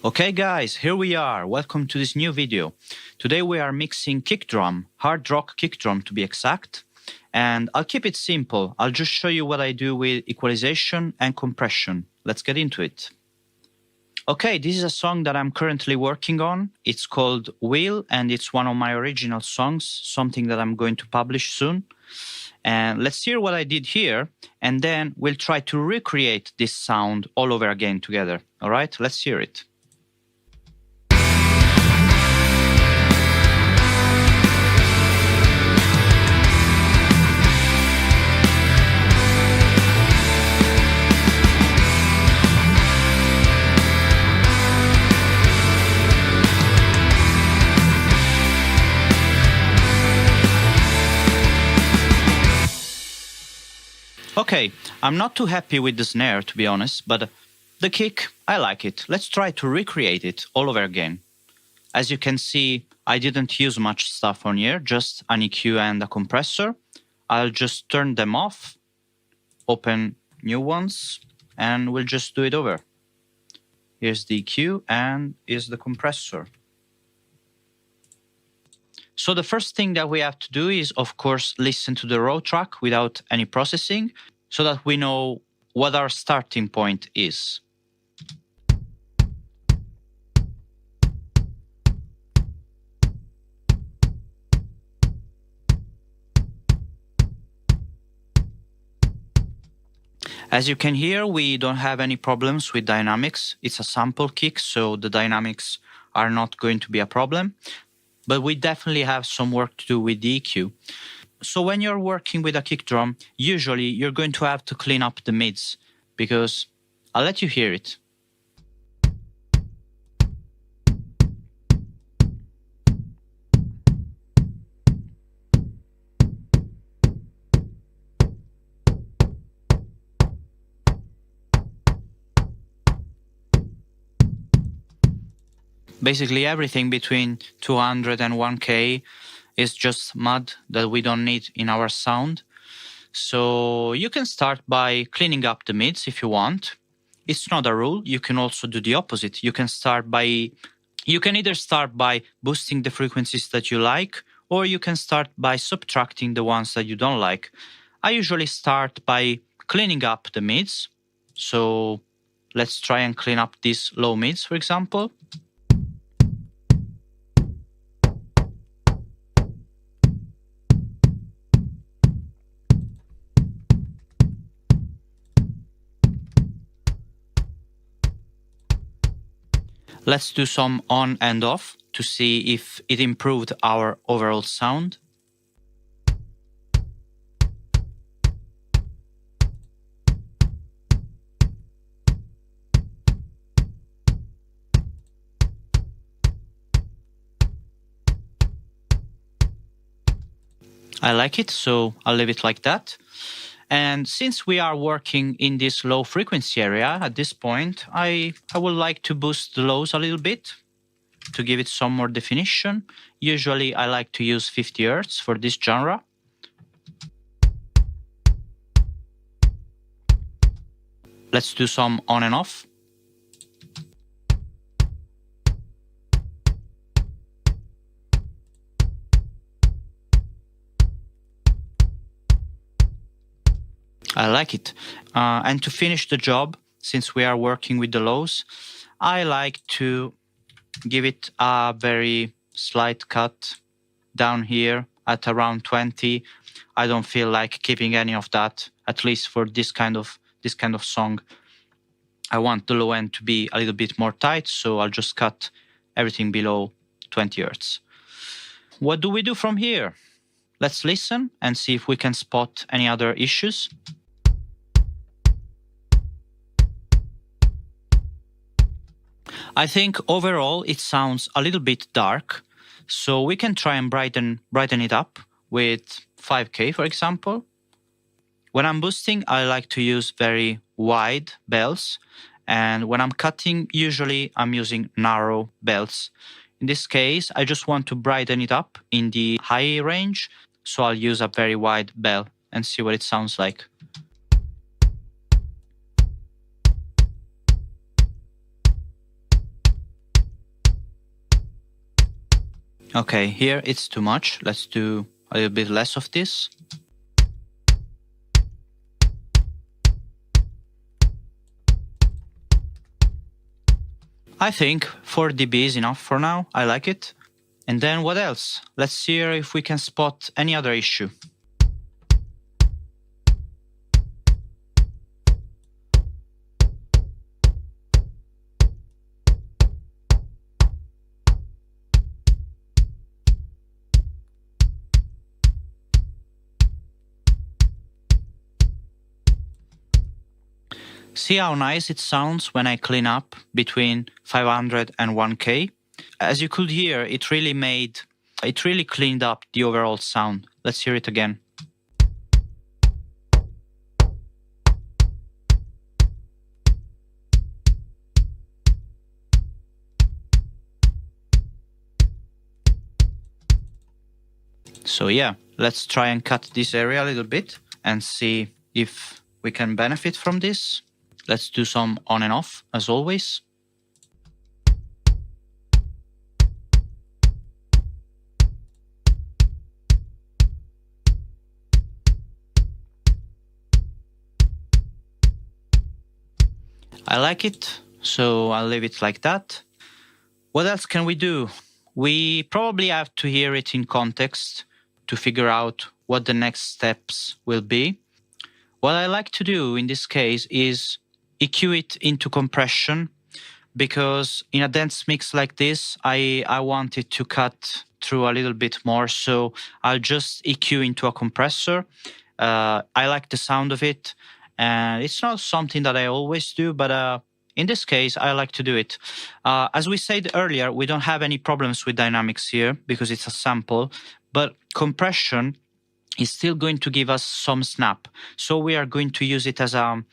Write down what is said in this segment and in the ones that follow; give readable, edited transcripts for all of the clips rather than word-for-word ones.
Okay guys, here we are. Welcome to this new video. Today we are mixing kick drum, hard rock kick drum to be exact. And I'll keep it simple. I'll just show you what I do with equalization and compression. Let's get into it. Okay, this is a song that I'm currently working on. It's called Wheel and it's one of my original songs, something that I'm going to publish soon. And let's hear what I did here, and then we'll try to recreate this sound all over again together. All right, let's hear it. Okay, I'm not too happy with the snare, to be honest, but the kick, I like it. Let's try to recreate it all over again. As you can see, I didn't use much stuff on here, just an EQ and a compressor. I'll just turn them off, open new ones, and we'll just do it over. Here's the EQ and here's the compressor. So the first thing that we have to do is, of course, listen to the raw track without any processing so that we know what our starting point is. As you can hear, we don't have any problems with dynamics. It's a sample kick, so the dynamics are not going to be a problem. But we definitely have some work to do with the EQ. So when you're working with a kick drum, usually you're going to have to clean up the mids, because I'll let you hear it. Basically everything between 200 and 1K is just mud that we don't need in our sound. So you can start by cleaning up the mids if you want. It's not a rule. You can also do the opposite. You can either start by boosting the frequencies that you like, or you can start by subtracting the ones that you don't like. I usually start by cleaning up the mids. So let's try and clean up these low mids, for example. Let's do some on and off to see if it improved our overall sound. I like it, so I'll leave it like that. And since we are working in this low frequency area at this point, I would like to boost the lows a little bit to give it some more definition. Usually I like to use 50 Hz for this genre. Let's do some on and off. I like it. And to finish the job, since we are working with the lows, I like to give it a very slight cut down here at around 20. I don't feel like keeping any of that, at least for this kind of song. I want the low end to be a little bit more tight, so I'll just cut everything below 20 Hz. What do we do from here? Let's listen and see if we can spot any other issues. I think overall it sounds a little bit dark, so we can try and brighten it up with 5K, for example. When I'm boosting, I like to use very wide bells, and when I'm cutting, usually I'm using narrow bells. In this case, I just want to brighten it up in the high range, so I'll use a very wide bell and see what it sounds like. Okay, here it's too much. Let's do a little bit less of this. I think 4 dB is enough for now. I like it. And then what else? Let's see if we can spot any other issue. See how nice it sounds when I clean up between 500 and 1K? As you could hear, it really cleaned up the overall sound. Let's hear it again. So yeah, let's try and cut this area a little bit and see if we can benefit from this. Let's do some on and off, as always. I like it, so I'll leave it like that. What else can we do? We probably have to hear it in context to figure out what the next steps will be. What I like to do in this case is EQ it into compression, because in a dense mix like this, I want it to cut through a little bit more. So I'll just EQ into a compressor. I like the sound of it. And it's not something that I always do, but in this case, I like to do it. As we said earlier, we don't have any problems with dynamics here because it's a sample, but compression is still going to give us some snap. So we are going to use it as a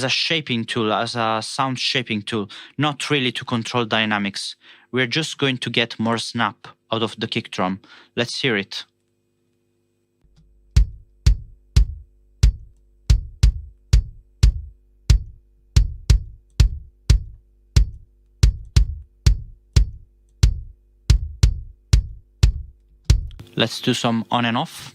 shaping tool, as a sound shaping tool, not really to control dynamics. We're just going to get more snap out of the kick drum. Let's hear it. Let's do some on and off.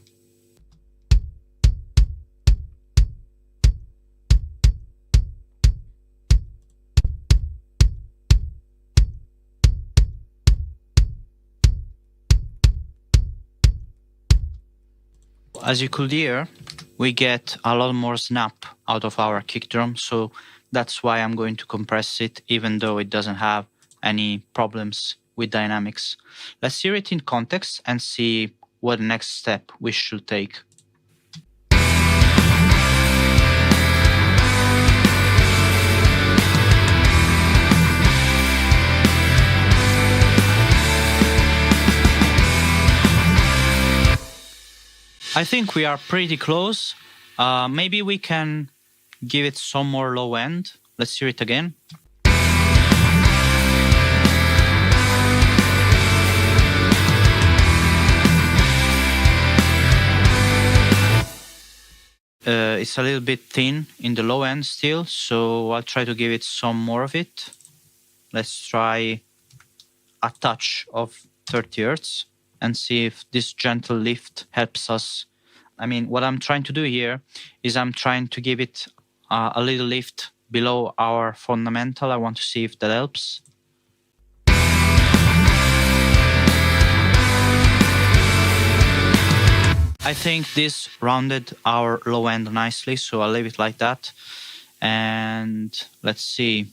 As you could hear, we get a lot more snap out of our kick drum, so that's why I'm going to compress it, even though it doesn't have any problems with dynamics. Let's hear it in context and see what next step we should take. I think we are pretty close. Maybe we can give it some more low end. Let's hear it again. It's a little bit thin in the low end still, so I'll try to give it some more of it. Let's try a touch of 30 Hz and see if this gentle lift helps us. I mean, what I'm trying to do here is I'm trying to give it a little lift below our fundamental. I want to see if that helps. I think this rounded our low end nicely, so I'll leave it like that. And let's see.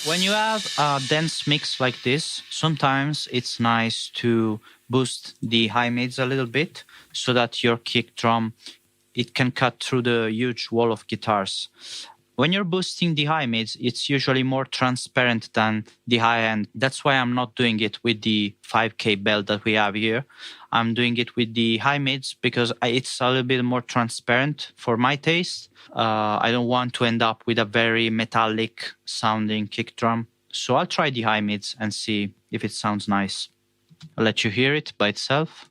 When you have a dense mix like this, sometimes it's nice to boost the high mids a little bit so that your kick drum, it can cut through the huge wall of guitars. When you're boosting the high mids, it's usually more transparent than the high end. That's why I'm not doing it with the 5K belt that we have here. I'm doing it with the high mids because it's a little bit more transparent for my taste. I don't want to end up with a very metallic sounding kick drum. So I'll try the high mids and see if it sounds nice. I'll let you hear it by itself.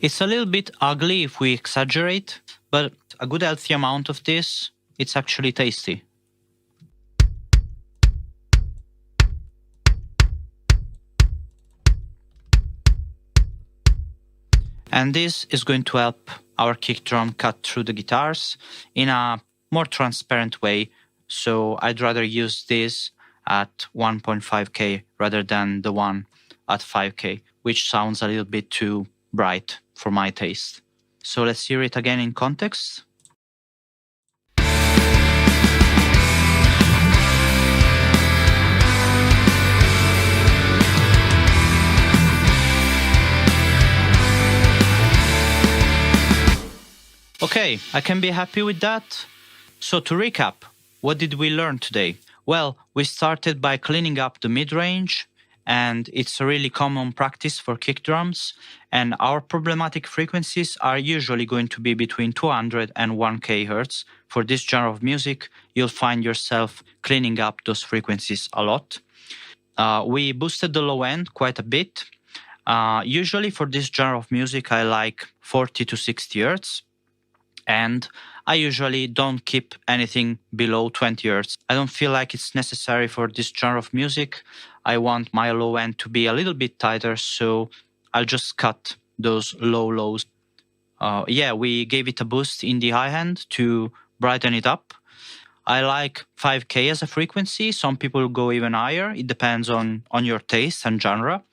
It's a little bit ugly if we exaggerate, but a good healthy amount of this, it's actually tasty. And this is going to help our kick drum cut through the guitars in a more transparent way. So I'd rather use this at 1.5K rather than the one at 5K, which sounds a little bit too bright for my taste. So let's hear it again in context. Okay, I can be happy with that. So to recap, what did we learn today? Well, we started by cleaning up the mid-range, and it's a really common practice for kick drums, and our problematic frequencies are usually going to be between 200 and 1 kHz. For this genre of music, you'll find yourself cleaning up those frequencies a lot. We boosted the low end quite a bit. Usually for this genre of music, I like 40 to 60 Hz. And I usually don't keep anything below 20 Hz. I don't feel like it's necessary for this genre of music. I want my low end to be a little bit tighter, so I'll just cut those low lows. We gave it a boost in the high end to brighten it up. I like 5K as a frequency. Some people go even higher. It depends on your taste and genre.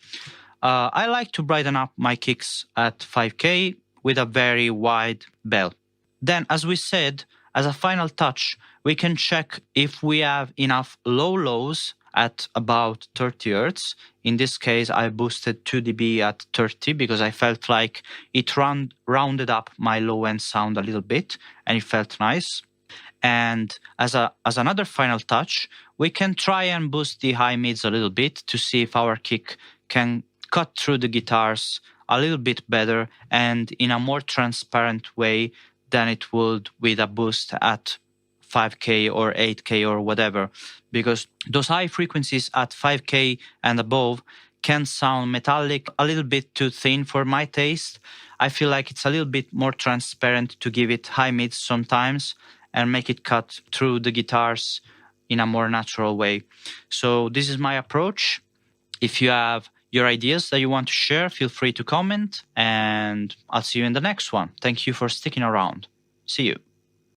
I like to brighten up my kicks at 5K with a very wide bell. Then, as we said, as a final touch, we can check if we have enough low lows at about 30 Hz. In this case, I boosted 2 dB at 30 because I felt like it rounded up my low end sound a little bit and it felt nice. And as another final touch, we can try and boost the high mids a little bit to see if our kick can cut through the guitars a little bit better and in a more transparent way than it would with a boost at 5K or 8K or whatever, because those high frequencies at 5K and above can sound metallic, a little bit too thin for my taste. I feel like it's a little bit more transparent to give it high mids sometimes and make it cut through the guitars in a more natural way. So this is my approach. If you have your ideas that you want to share, feel free to comment, and I'll see you in the next one. Thank you for sticking around. See you.